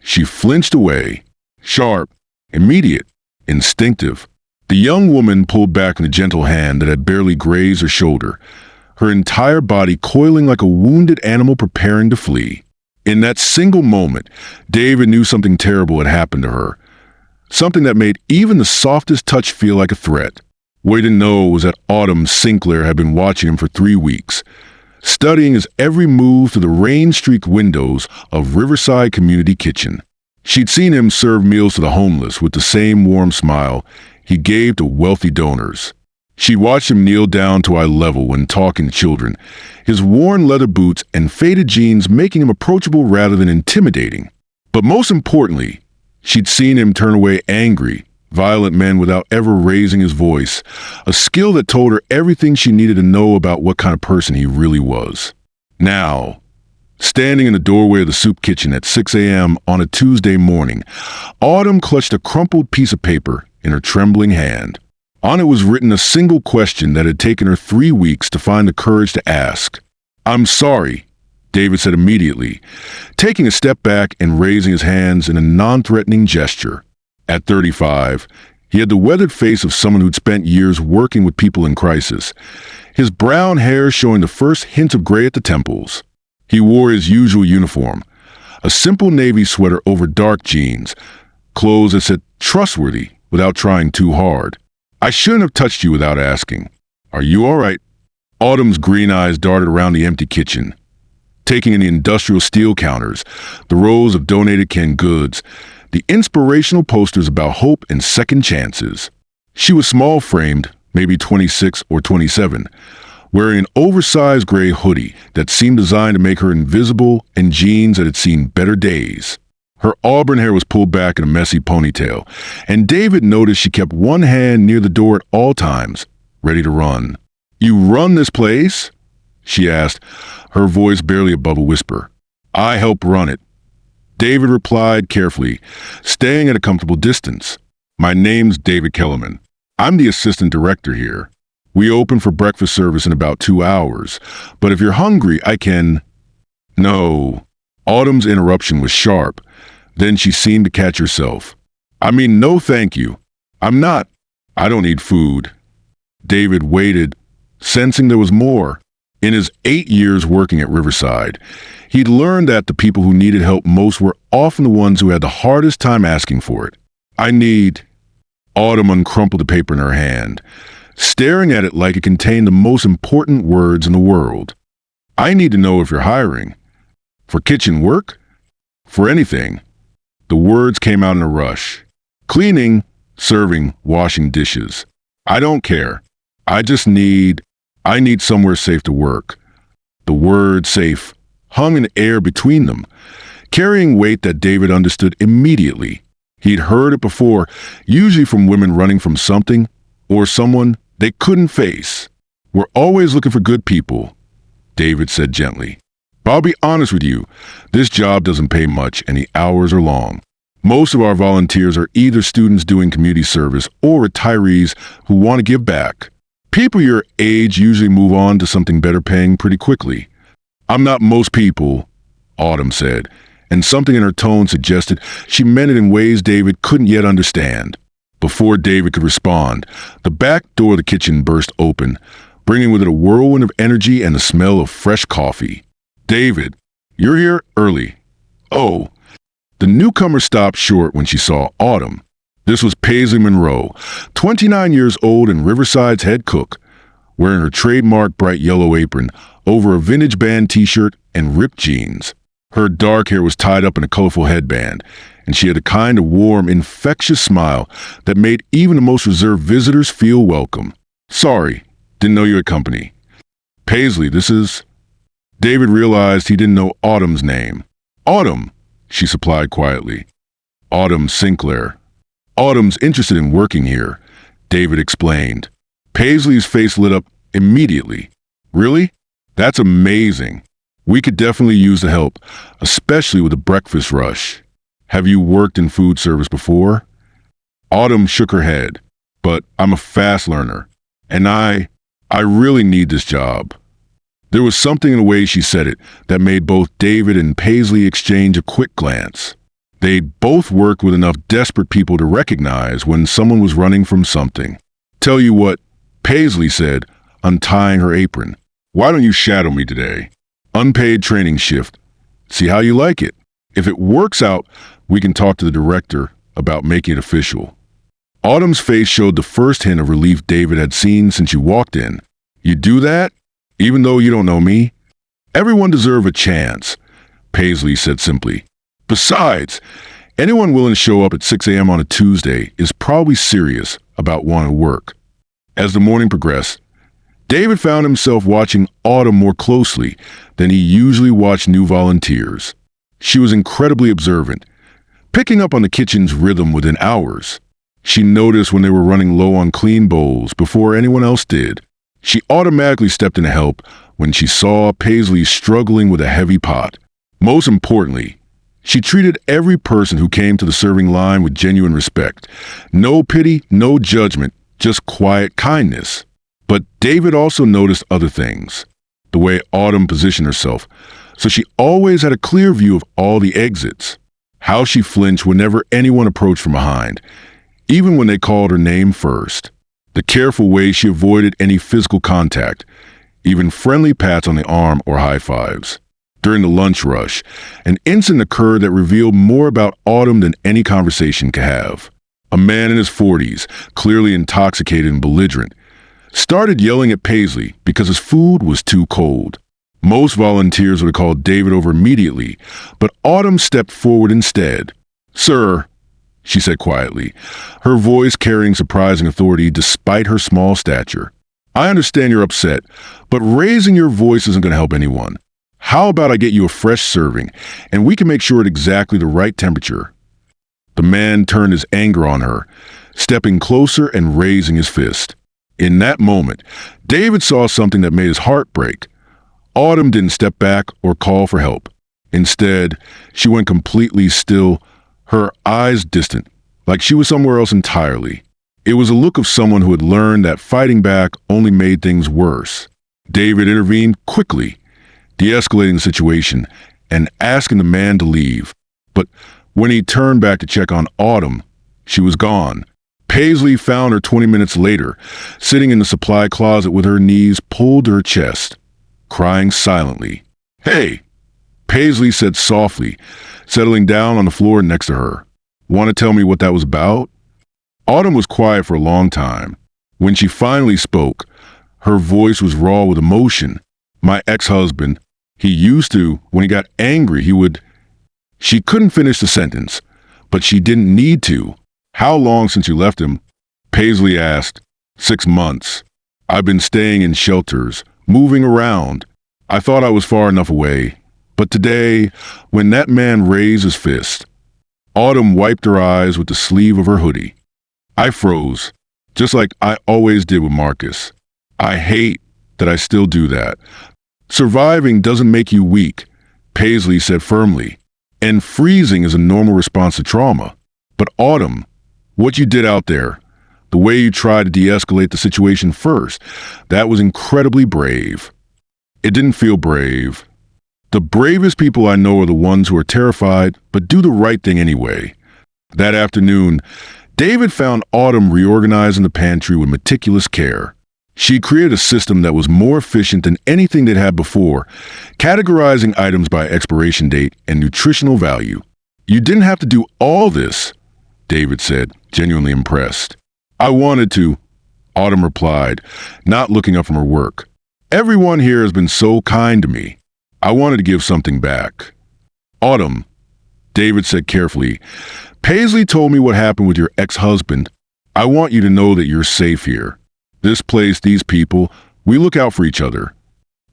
She flinched away. Sharp, immediate, instinctive. The young woman pulled back in a gentle hand that had barely grazed her shoulder, her entire body coiling like a wounded animal preparing to flee. In that single moment, David knew something terrible had happened to her. Something that made even the softest touch feel like a threat. What he didn't know was that Autumn Sinclair had been watching him for 3 weeks, studying his every move through the rain-streaked windows of Riverside Community Kitchen. She'd seen him serve meals to the homeless with the same warm smile he gave to wealthy donors. She watched him kneel down to eye level when talking to children, his worn leather boots and faded jeans making him approachable rather than intimidating. But most importantly, she'd seen him turn away angry, violent men without ever raising his voice, a skill that told her everything she needed to know about what kind of person he really was. Now, standing in the doorway of the soup kitchen at 6 a.m. on a Tuesday morning, Autumn clutched a crumpled piece of paper in her trembling hand. On it was written a single question that had taken her 3 weeks to find the courage to ask. "I'm sorry," David said immediately, taking a step back and raising his hands in a non-threatening gesture. At 35, he had the weathered face of someone who'd spent years working with people in crisis, his brown hair showing the first hint of gray at the temples. He wore his usual uniform, a simple navy sweater over dark jeans, clothes that said trustworthy without trying too hard. "I shouldn't have touched you without asking. Are you all right?" Autumn's green eyes darted around the empty kitchen, taking in the industrial steel counters, the rows of donated canned goods, the inspirational posters about hope and second chances. She was small-framed, maybe 26 or 27, wearing an oversized gray hoodie that seemed designed to make her invisible and jeans that had seen better days. Her auburn hair was pulled back in a messy ponytail, and David noticed she kept one hand near the door at all times, ready to run. "You run this place?" she asked, her voice barely above a whisper. "I help run it," David replied carefully, staying at a comfortable distance. "My name's David Kellerman. I'm the assistant director here. We open for breakfast service in about 2 hours, but if you're hungry, I can—" "No." Autumn's interruption was sharp. Then she seemed to catch herself. "I mean, no thank you. I'm not. I don't need food." David waited, sensing there was more. In his 8 years working at Riverside, he'd learned that the people who needed help most were often the ones who had the hardest time asking for it. "I need—" Autumn uncrumpled the paper in her hand, staring at it like it contained the most important words in the world. "I need to know if you're hiring. For kitchen work? For anything." The words came out in a rush. "Cleaning, serving, washing dishes. I don't care. I need somewhere safe to work." The word safe hung in the air between them, carrying weight that David understood immediately. He'd heard it before, usually from women running from something or someone they couldn't face. "We're always looking for good people," David said gently. "But I'll be honest with you, this job doesn't pay much and the hours are long. Most of our volunteers are either students doing community service or retirees who want to give back. People your age usually move on to something better paying pretty quickly." "I'm not most people," Autumn said, and something in her tone suggested she meant it in ways David couldn't yet understand. Before David could respond, the back door of the kitchen burst open, bringing with it a whirlwind of energy and the smell of fresh coffee. "David, you're here early." "Oh." The newcomer stopped short when she saw Autumn. This was Paisley Monroe, 29 years old and Riverside's head cook, wearing her trademark bright yellow apron over a vintage band t-shirt and ripped jeans. Her dark hair was tied up in a colorful headband, and she had a kind of warm, infectious smile that made even the most reserved visitors feel welcome. "Sorry, didn't know you had company." "Paisley, this is—" David realized he didn't know Autumn's name. "Autumn," she supplied quietly. "Autumn Sinclair. Autumn's interested in working here," David explained. Paisley's face lit up immediately. "Really? That's amazing. We could definitely use the help, especially with the breakfast rush. Have you worked in food service before?" Autumn shook her head. "But I'm a fast learner, and I really need this job." There was something in the way she said it that made both David and Paisley exchange a quick glance. They both worked with enough desperate people to recognize when someone was running from something. "Tell you what," Paisley said, untying her apron. "Why don't you shadow me today? Unpaid training shift. See how you like it. If it works out, we can talk to the director about making it official." Autumn's face showed the first hint of relief David had seen since you walked in. "You do that? Even though you don't know me?" "Everyone deserves a chance," Paisley said simply. "Besides, anyone willing to show up at 6 a.m. on a Tuesday is probably serious about wanting to work." As the morning progressed, David found himself watching Autumn more closely than he usually watched new volunteers. She was incredibly observant, picking up on the kitchen's rhythm within hours. She noticed when they were running low on clean bowls before anyone else did. She automatically stepped in to help when she saw Paisley struggling with a heavy pot. Most importantly, she treated every person who came to the serving line with genuine respect. No pity, no judgment, just quiet kindness. But David also noticed other things. The way Autumn positioned herself, so she always had a clear view of all the exits. How she flinched whenever anyone approached from behind, even when they called her name first. The careful way she avoided any physical contact, even friendly pats on the arm or high fives. During the lunch rush, an incident occurred that revealed more about Autumn than any conversation could have. A man in his 40s, clearly intoxicated and belligerent, started yelling at Paisley because his food was too cold. Most volunteers would have called David over immediately, but Autumn stepped forward instead. "Sir," she said quietly, her voice carrying surprising authority despite her small stature. "I understand you're upset, but raising your voice isn't going to help anyone. How about I get you a fresh serving, and we can make sure it's exactly the right temperature?" The man turned his anger on her, stepping closer and raising his fist. In that moment, David saw something that made his heart break. Autumn didn't step back or call for help. Instead, she went completely still, her eyes distant, like she was somewhere else entirely. It was a look of someone who had learned that fighting back only made things worse. David intervened quickly, de-escalating the situation and asking the man to leave. But when he turned back to check on Autumn, she was gone. Paisley found her 20 minutes later, sitting in the supply closet with her knees pulled to her chest, crying silently. "Hey," Paisley said softly, settling down on the floor next to her. "Want to tell me what that was about?" Autumn was quiet for a long time. When she finally spoke, her voice was raw with emotion. "My ex-husband, he used to, when he got angry, he would..." She couldn't finish the sentence, but she didn't need to. "How long since you left him?" Paisley asked. 6 months. I've been staying in shelters, moving around. I thought I was far enough away. But today, when that man raised his fist..." Autumn wiped her eyes with the sleeve of her hoodie. "I froze, just like I always did with Marcus. I hate that I still do that. Surviving doesn't make you weak," Paisley said firmly. "And freezing is a normal response to trauma. But Autumn, what you did out there, the way you tried to de-escalate the situation first, that was incredibly brave." "It didn't feel brave. The bravest people I know are the ones who are terrified but do the right thing anyway." That afternoon, David found Autumn reorganizing the pantry with meticulous care. She created a system that was more efficient than anything they'd had before, categorizing items by expiration date and nutritional value. "You didn't have to do all this," David said, genuinely impressed. "I wanted to," Autumn replied, not looking up from her work. "Everyone here has been so kind to me. I wanted to give something back." "Autumn," David said carefully, "Paisley told me what happened with your ex-husband. I want you to know that you're safe here. This place, these people, we look out for each other."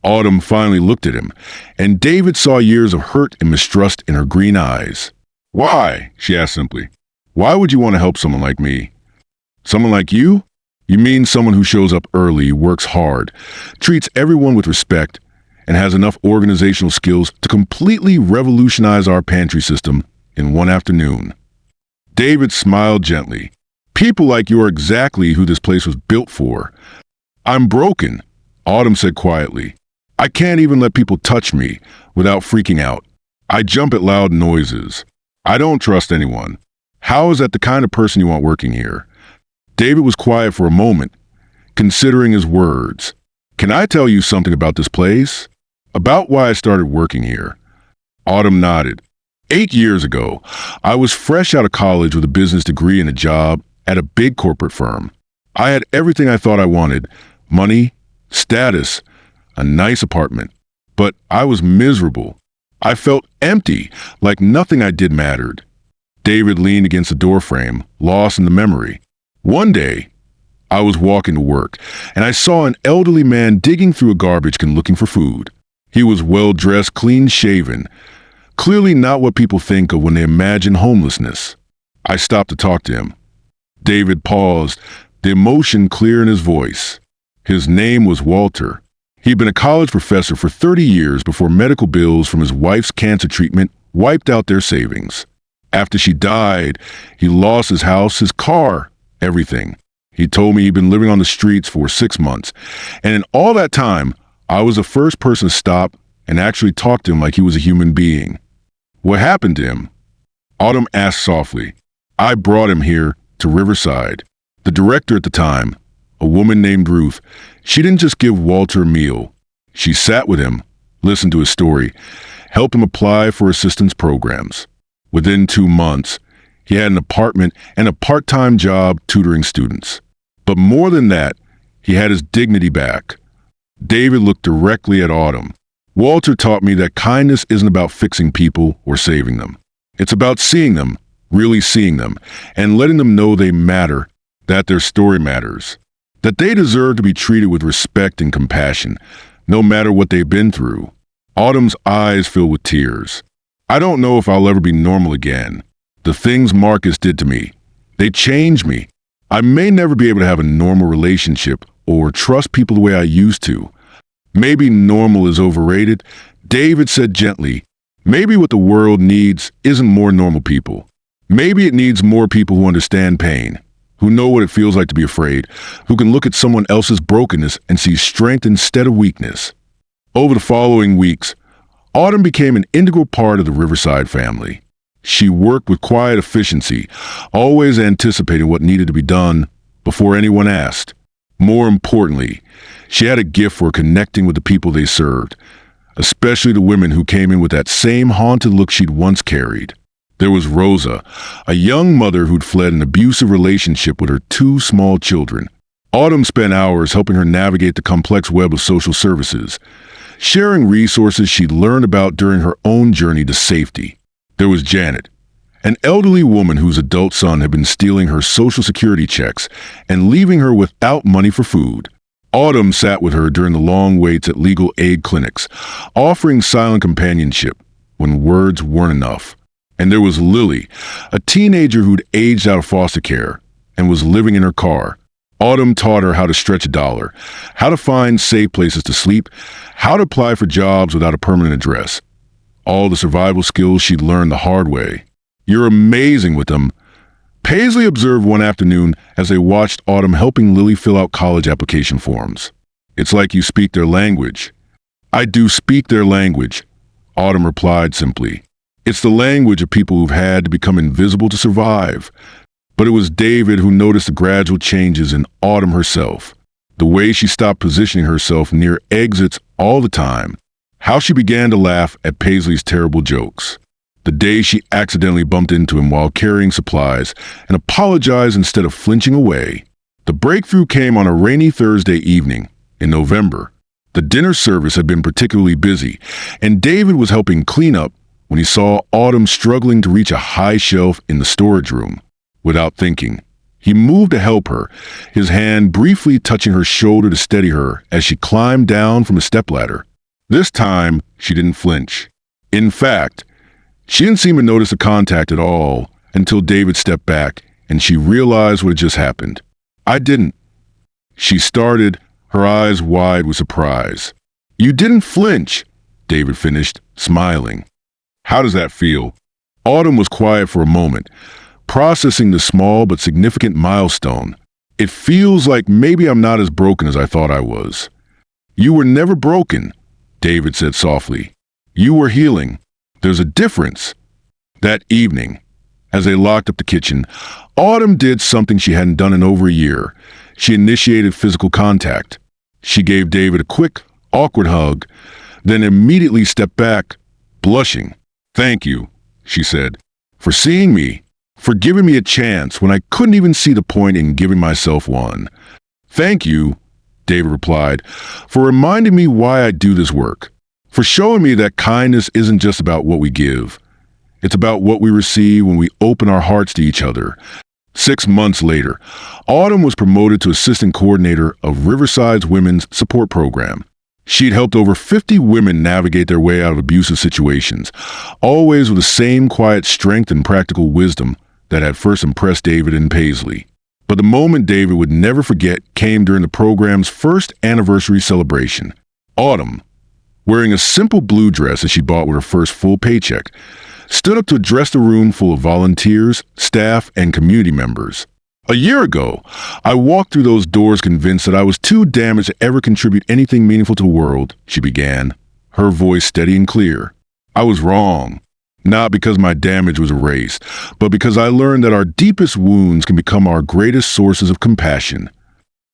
Autumn finally looked at him, and David saw years of hurt and mistrust in her green eyes. "Why?" she asked simply. "Why would you want to help someone like me?" "Someone like you? You mean someone who shows up early, works hard, treats everyone with respect, and has enough organizational skills to completely revolutionize our pantry system in one afternoon." David smiled gently. "People like you are exactly who this place was built for." "I'm broken," Autumn said quietly. "I can't even let people touch me without freaking out. I jump at loud noises. I don't trust anyone. How is that the kind of person you want working here? David was quiet for a moment, considering his words. Can I tell you something about this place? About why I started working here? Autumn nodded. 8 years ago, I was fresh out of college with a business degree and a job at a big corporate firm. I had everything I thought I wanted: money, status, a nice apartment. But I was miserable. I felt empty, like nothing I did mattered. David leaned against the doorframe, lost in the memory. One day, I was walking to work, and I saw an elderly man digging through a garbage can looking for food. He was well-dressed, clean-shaven, clearly not what people think of when they imagine homelessness. I stopped to talk to him. David paused, the emotion clear in his voice. His name was Walter. He'd been a college professor for 30 years before medical bills from his wife's cancer treatment wiped out their savings. After she died, he lost his house, his car, everything. He told me he'd been living on the streets for 6 months, and in all that time, I was the first person to stop and actually talk to him like he was a human being. What happened to him? Autumn asked softly. I brought him here to Riverside. The director at the time, a woman named Ruth, she didn't just give Walter a meal. She sat with him, listened to his story, helped him apply for assistance programs. Within 2 months, he had an apartment and a part-time job tutoring students. But more than that, he had his dignity back. David looked directly at Autumn. Walter taught me that kindness isn't about fixing people or saving them. It's about seeing them, really seeing them, and letting them know they matter, that their story matters, that they deserve to be treated with respect and compassion, no matter what they've been through. Autumn's eyes filled with tears. I don't know if I'll ever be normal again. The things Marcus did to me, they changed me. I may never be able to have a normal relationship or trust people the way I used to. Maybe normal is overrated. David said gently, maybe what the world needs isn't more normal people. Maybe it needs more people who understand pain, who know what it feels like to be afraid, who can look at someone else's brokenness and see strength instead of weakness. Over the following weeks, Autumn became an integral part of the Riverside family. She worked with quiet efficiency, always anticipating what needed to be done before anyone asked. More importantly, she had a gift for connecting with the people they served, especially the women who came in with that same haunted look she'd once carried. There was Rosa, a young mother who'd fled an abusive relationship with her 2 small children. Autumn spent hours helping her navigate the complex web of social services, sharing resources she'd learned about during her own journey to safety. There was Janet, an elderly woman whose adult son had been stealing her Social Security checks and leaving her without money for food. Autumn sat with her during the long waits at legal aid clinics, offering silent companionship when words weren't enough. And there was Lily, a teenager who'd aged out of foster care and was living in her car. Autumn taught her how to stretch a dollar, how to find safe places to sleep, how to apply for jobs without a permanent address. All the survival skills she'd learned the hard way. You're amazing with them. Paisley observed one afternoon as they watched Autumn helping Lily fill out college application forms. It's like you speak their language. I do speak their language, Autumn replied simply. It's the language of people who've had to become invisible to survive. But it was David who noticed the gradual changes in Autumn herself. The way she stopped positioning herself near exits all the time. How she began to laugh at Paisley's terrible jokes. The day she accidentally bumped into him while carrying supplies and apologized instead of flinching away. The breakthrough came on a rainy Thursday evening in November. The dinner service had been particularly busy, and David was helping clean up when he saw Autumn struggling to reach a high shelf in the storage room. Without thinking, he moved to help her, his hand briefly touching her shoulder to steady her as she climbed down from a stepladder. This time, she didn't flinch. In fact, she didn't seem to notice the contact at all until David stepped back and she realized what had just happened. I didn't. She started, her eyes wide with surprise. You didn't flinch, David finished, smiling. How does that feel? Autumn was quiet for a moment, processing the small but significant milestone. It feels like maybe I'm not as broken as I thought I was. You were never broken, David said softly. You were healing. There's a difference. That evening, as they locked up the kitchen, Autumn did something she hadn't done in over a year. She initiated physical contact. She gave David a quick, awkward hug, then immediately stepped back, blushing. "Thank you," she said, "for seeing me, for giving me a chance when I couldn't even see the point in giving myself one." "Thank you," David replied, "for reminding me why I do this work, for showing me that kindness isn't just about what we give. It's about what we receive when we open our hearts to each other." 6 months later, Autumn was promoted to assistant coordinator of Riverside's Women's Support Program. She'd helped over 50 women navigate their way out of abusive situations, always with the same quiet strength and practical wisdom that had first impressed David and Paisley. But the moment David would never forget came during the program's first anniversary celebration. Autumn, wearing a simple blue dress that she bought with her first full paycheck, stood up to address the room full of volunteers, staff, and community members. "A year ago, I walked through those doors convinced that I was too damaged to ever contribute anything meaningful to the world," she began, her voice steady and clear. "I was wrong. Not because my damage was erased, but because I learned that our deepest wounds can become our greatest sources of compassion."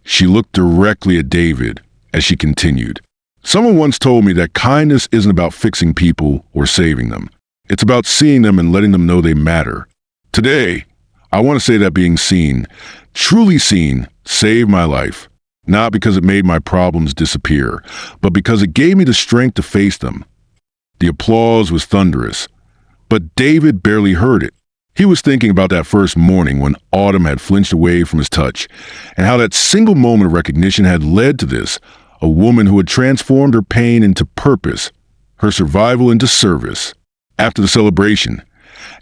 She looked directly at David as she continued. "Someone once told me that kindness isn't about fixing people or saving them. It's about seeing them and letting them know they matter. Today, I want to say that being seen, truly seen, saved my life. Not because it made my problems disappear, but because it gave me the strength to face them." The applause was thunderous, but David barely heard it. He was thinking about that first morning when Autumn had flinched away from his touch, and how that single moment of recognition had led to this, a woman who had transformed her pain into purpose, her survival into service. After the celebration,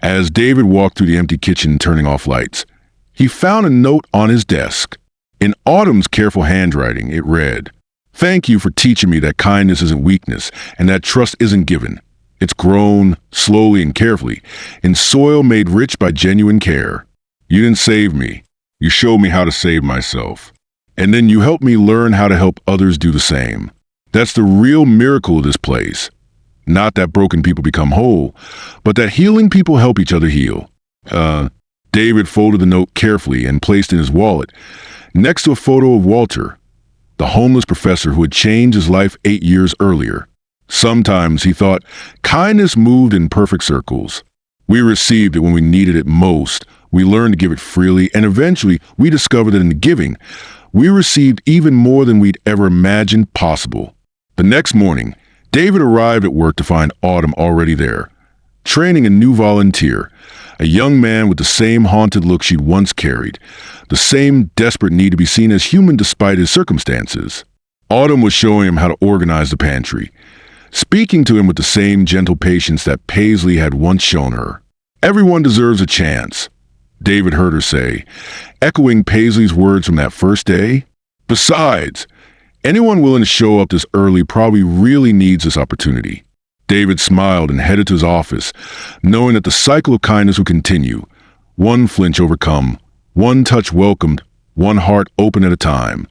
as David walked through the empty kitchen turning off lights, he found a note on his desk. In Autumn's careful handwriting, it read, "Thank you for teaching me that kindness isn't weakness and that trust isn't given. It's grown, slowly and carefully, in soil made rich by genuine care. You didn't save me. You showed me how to save myself. And then you helped me learn how to help others do the same. That's the real miracle of this place. Not that broken people become whole, but that healing people help each other heal." David folded the note carefully and placed it in his wallet, next to a photo of Walter, the homeless professor who had changed his life 8 years earlier. Sometimes, he thought, kindness moved in perfect circles. We received it when we needed it most. We learned to give it freely, and eventually we discovered that in the giving, we received even more than we'd ever imagined possible. The next morning, David arrived at work to find Autumn already there, training a new volunteer, a young man with the same haunted look she'd once carried, the same desperate need to be seen as human despite his circumstances. Autumn was showing him how to organize the pantry, speaking to him with the same gentle patience that Paisley had once shown her. "Everyone deserves a chance," David heard her say, echoing Paisley's words from that first day. "Besides, anyone willing to show up this early probably really needs this opportunity." David smiled and headed to his office, knowing that the cycle of kindness would continue, one flinch overcome, one touch welcomed, one heart open at a time.